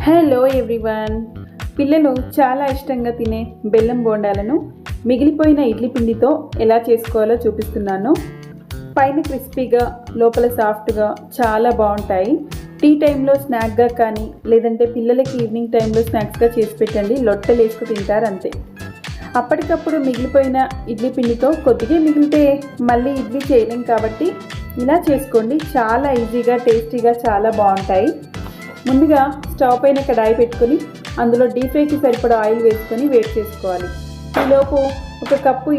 Hello everyone. పిల్లలు చాలా ఇష్టంగా తినే బెల్లం బోండాలను మిగిలిపోయిన ఇడ్లీ పిండితో ఎలా చేసుకోవాలో చూపిస్తున్నాను. పైన క్రిస్పీగా లోపల సాఫ్ట్గా చాలా బాగుంటాయి. టీ టైంలో స్నాక్గా కానీ లేదంటే పిల్లలకి ఈవినింగ్ టైంలో స్నాక్స్గా చేసి పెట్టండి, లొట్టలు వేసుకు తింటారు అంతే. అప్పటికప్పుడు మిగిలిపోయిన ఇడ్లీ పిండితో కొద్దిగా మిగిలితే మళ్ళీ ఇడ్లీ చేయలేం కాబట్టి ఇలా చేసుకోండి. చాలా ఈజీగా టేస్టీగా చాలా బాగుంటాయి. ముందుగా స్టవ్ పైన కడాయి పెట్టుకొని అందులో డీప్ ఫ్రైకి సరిపడా ఆయిల్ వేసుకొని వేడి చేసుకోవాలి. ఈలోపు ఒక కప్పు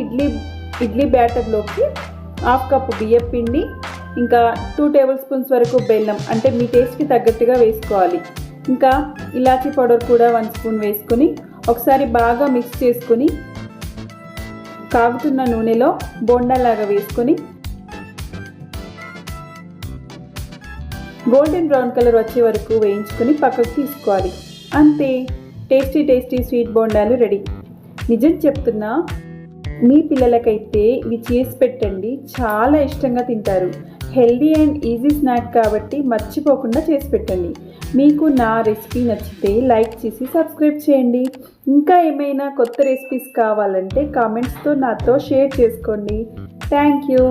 ఇడ్లీ బ్యాటర్లోకి హాఫ్ కప్పు బియ్యం పిండి, ఇంకా 2 టేబుల్ స్పూన్స్ వరకు బెల్లం, అంటే మీ టేస్ట్కి తగ్గట్టుగా వేసుకోవాలి. ఇంకా ఇలాచీ పౌడర్ కూడా 1 స్పూన్ వేసుకొని ఒకసారి బాగా మిక్స్ చేసుకొని కాగుతున్న నూనెలో బోండాలాగా వేసుకొని గోల్డెన్ బ్రౌన్ కలర్ వచ్చే వరకు వేయించుకొని పక్కకు తీసుకోవాలి. అంతే, టేస్టీ స్వీట్ బోండాలు రెడీ. నిజం చెప్తున్నా, మీ పిల్లలకైతే ఇవి చేసి పెట్టండి, చాలా ఇష్టంగా తింటారు. హెల్దీ అండ్ ఈజీ స్నాక్ కాబట్టి మర్చిపోకుండా చేసి పెట్టండి. మీకు నా రెసిపీ నచ్చితే లైక్ చేసి సబ్స్క్రైబ్ చేయండి. ఇంకా ఏమైనా కొత్త రెసిపీస్ కావాలంటే కామెంట్స్తో నాతో షేర్ చేసుకోండి. Thank you.